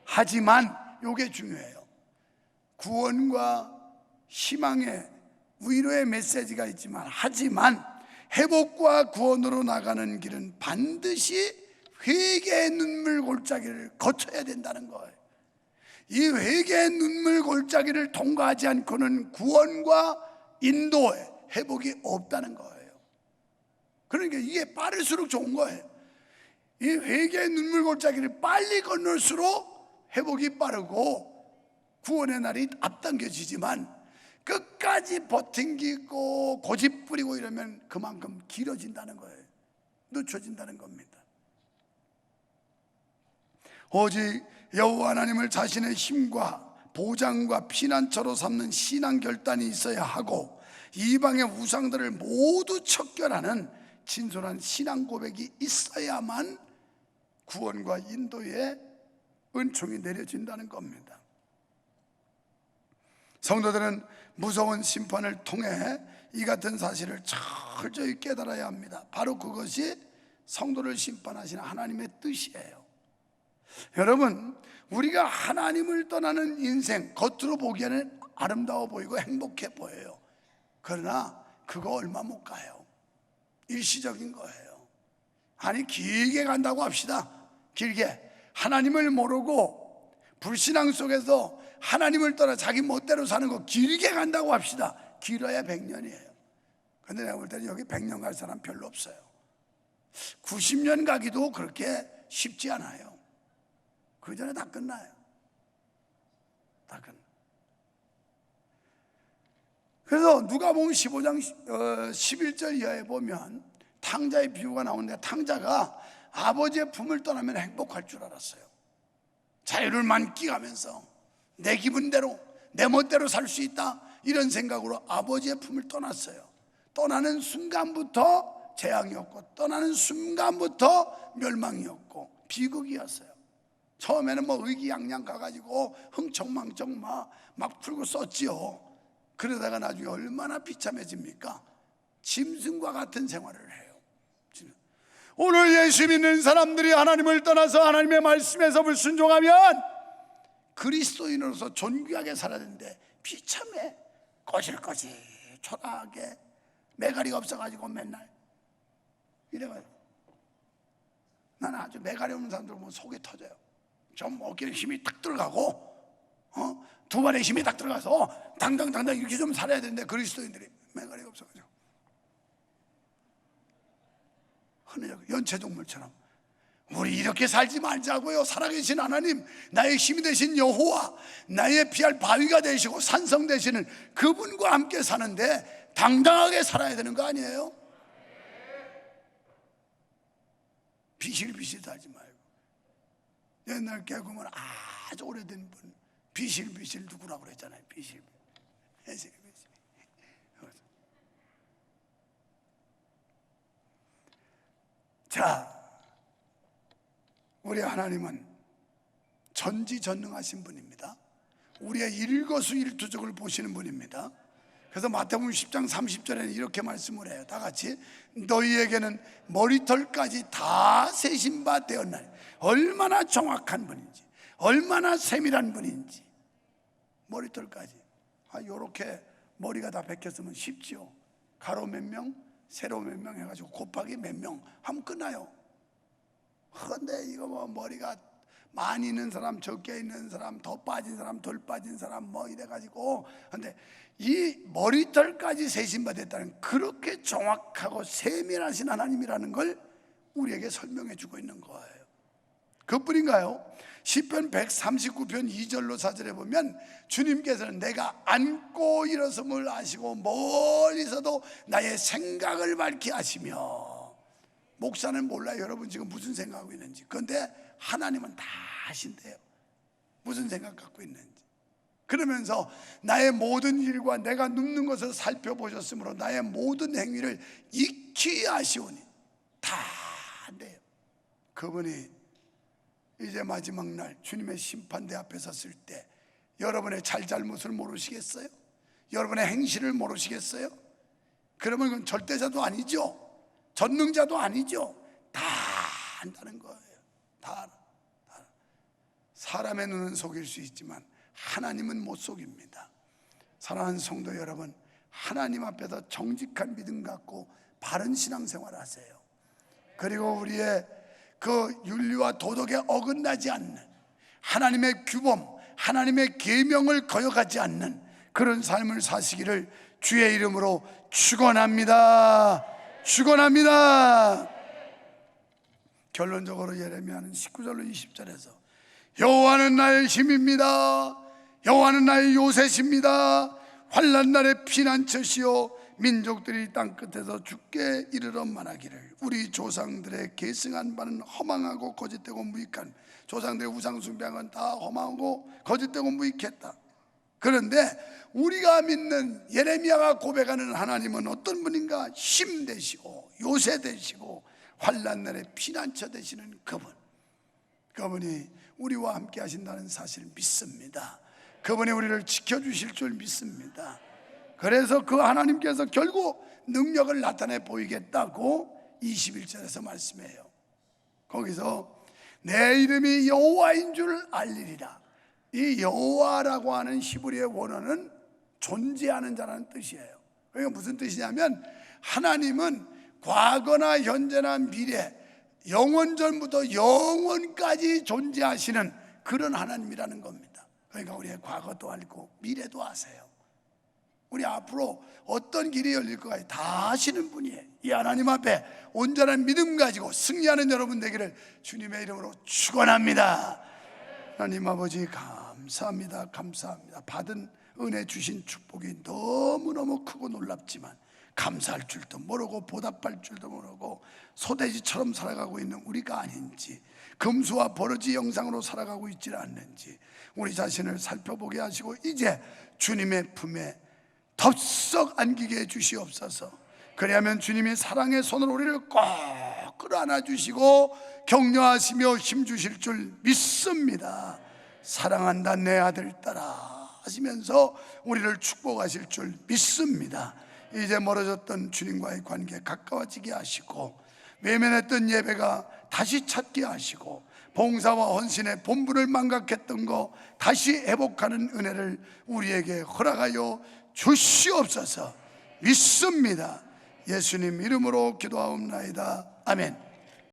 하지만 이게 중요해요. 구원과 희망의 위로의 메시지가 있지만, 하지만 회복과 구원으로 나가는 길은 반드시 회개의 눈물 골짜기를 거쳐야 된다는 거예요. 이 회개의 눈물 골짜기를 통과하지 않고는 구원과 인도의 회복이 없다는 거예요. 그러니까 이게 빠를수록 좋은 거예요. 이 회개의 눈물 골짜기를 빨리 건널수록 회복이 빠르고 구원의 날이 앞당겨지지만 끝까지 버팅기고 고집부리고 이러면 그만큼 길어진다는 거예요. 늦춰진다는 겁니다. 오직 여호와 하나님을 자신의 힘과 보장과 피난처로 삼는 신앙 결단이 있어야 하고 이방의 우상들을 모두 척결하는 진솔한 신앙 고백이 있어야만 구원과 인도의 은총이 내려진다는 겁니다. 성도들은 무서운 심판을 통해 이 같은 사실을 철저히 깨달아야 합니다. 바로 그것이 성도를 심판하시는 하나님의 뜻이에요. 여러분, 우리가 하나님을 떠나는 인생, 겉으로 보기에는 아름다워 보이고 행복해 보여요. 그러나 그거 얼마 못 가요. 일시적인 거예요. 아니, 길게 간다고 합시다. 길게 하나님을 모르고 불신앙 속에서 하나님을 떠나 자기 멋대로 사는 거 길게 간다고 합시다. 길어야 100년이에요 근데 내가 볼 때는 여기 100년 갈 사람 별로 없어요. 90년 가기도 그렇게 쉽지 않아요. 그 전에 다 끝나요. 다 끝나. 그래서 누가복음 15장 11절 이하에 보면 탕자의 비유가 나오는데, 탕자가 아버지의 품을 떠나면 행복할 줄 알았어요. 자유를 만끽하면서 내 기분대로 내 멋대로 살 수 있다, 이런 생각으로 아버지의 품을 떠났어요. 떠나는 순간부터 재앙이었고 떠나는 순간부터 멸망이었고 비극이었어요. 처음에는 뭐 의기양양 가가지고 흥청망청 막 풀고 썼지요. 그러다가 나중에 얼마나 비참해집니까? 짐승과 같은 생활을 해요. 오늘 예수 믿는 사람들이 하나님을 떠나서 하나님의 말씀에서 불순종하면 그리스도인으로서 존귀하게 살아야 되는데 비참해. 거실거실 초라하게 매가리가 없어가지고 맨날 이래가지고, 나는 아주 매가리 없는 사람들 보면 속이 터져요. 좀 어깨에 힘이 딱 들어가고 두 발에 힘이 딱 들어가서 당당당당 이렇게 좀 살아야 되는데 그리스도인들이 매가리가 없어가지고 흔해요. 연체동물처럼. 우리 이렇게 살지 말자고요. 살아계신 하나님, 나의 힘이 되신 여호와, 나의 피할 바위가 되시고 산성 되시는 그분과 함께 사는데 당당하게 살아야 되는 거 아니에요? 비실비실 살지 말고. 옛날 개그맨 아주 오래된 분, 비실비실 누구라고 그랬잖아요. 비실비실. 자, 우리 하나님은 전지전능하신 분입니다. 우리의 일거수일투족을 보시는 분입니다. 그래서 마태복음 10장 30절에는 이렇게 말씀을 해요. 다 같이. 너희에게는 머리털까지 다 세신 바 되었나니. 얼마나 정확한 분인지, 얼마나 세밀한 분인지. 머리털까지. 요렇게 머리가 다 베꼈으면 쉽지요. 가로 몇 명, 세로 몇 명 해가지고 곱하기 몇 명 하면 끝나요. 그런데 이거 뭐 머리가 많이 있는 사람, 적게 있는 사람, 더 빠진 사람, 덜 빠진 사람 뭐 이래가지고, 근데 이 머리털까지 세신받았다는 그렇게 정확하고 세밀하신 하나님이라는 걸 우리에게 설명해 주고 있는 거예요. 그뿐인가요? 시편 139편 2절로 4절에 보면 주님께서는 내가 앉고 일어섬을 아시고 멀리서도 나의 생각을 밝히 아시며. 목사는 몰라요, 여러분 지금 무슨 생각하고 있는지. 그런데 하나님은 다 아신대요, 무슨 생각 갖고 있는지. 그러면서 나의 모든 일과 내가 눕는 것을 살펴보셨으므로 나의 모든 행위를 익히 아시오니. 다 안돼요. 그분이 이제 마지막 날 주님의 심판대 앞에 섰을 때 여러분의 잘잘못을 모르시겠어요? 여러분의 행실을 모르시겠어요? 그러면 그건 절대자도 아니죠, 전능자도 아니죠. 다 안다는 거예요. 다. 사람의 눈은 속일 수 있지만 하나님은 못 속입니다. 사랑하는 성도 여러분, 하나님 앞에서 정직한 믿음 갖고 바른 신앙생활 하세요. 그리고 우리의 그 윤리와 도덕에 어긋나지 않는, 하나님의 규범, 하나님의 계명을 거역하지 않는 그런 삶을 사시기를 주의 이름으로 축원합니다. 축원합니다. 결론적으로 예레미야는 19절로 20절에서 여호와는 나의 힘입니다. 여호와는 나의 요새십니다. 환난 날의 피난처시요 민족들이 땅끝에서 죽게 이르러 말하기를 우리 조상들의 계승한 바는 허망하고 거짓되고 무익한, 조상들의 우상 숭배한 다 허망하고 거짓되고 무익했다. 그런데 우리가 믿는 예레미야가 고백하는 하나님은 어떤 분인가? 힘 되시고 요새 되시고 환난 날에 피난처 되시는 그분, 그분이 우리와 함께 하신다는 사실을 믿습니다. 그분이 우리를 지켜주실 줄 믿습니다. 그래서 그 하나님께서 결국 능력을 나타내 보이겠다고 21절에서 말씀해요. 거기서 내 이름이 여호와인 줄 알리리라. 이 여호와라고 하는 히브리의 원어는 존재하는 자라는 뜻이에요. 그러니까 무슨 뜻이냐면 하나님은 과거나 현재나 미래, 영원 전부터 영원까지 존재하시는 그런 하나님이라는 겁니다. 그러니까 우리의 과거도 알고 미래도 아세요. 우리 앞으로 어떤 길이 열릴 거가 다 아시는 분이에요. 이 하나님 앞에 온전한 믿음 가지고 승리하는 여러분 되기를 주님의 이름으로 축원합니다. 하나님 아버지 감사합니다. 감사합니다. 받은 은혜 주신 축복이 너무너무 크고 놀랍지만 감사할 줄도 모르고 보답할 줄도 모르고 소돼지처럼 살아가고 있는 우리가 아닌지, 금수와 버러지 형상으로 살아가고 있지는 않는지 우리 자신을 살펴보게 하시고 이제 주님의 품에 덥석 안기게 해 주시옵소서. 그리하면 주님이 사랑의 손으로 우리를 꼭 끌어안아 주시고 격려하시며 힘주실 줄 믿습니다. 사랑한다 내 아들 딸아 하시면서 우리를 축복하실 줄 믿습니다. 이제 멀어졌던 주님과의 관계 가까워지게 하시고 외면했던 예배가 다시 찾게 하시고 봉사와 헌신의 본분을 망각했던 거 다시 회복하는 은혜를 우리에게 허락하여 주시옵소서. 믿습니다. 예수님 이름으로 기도하옵나이다. 아멘.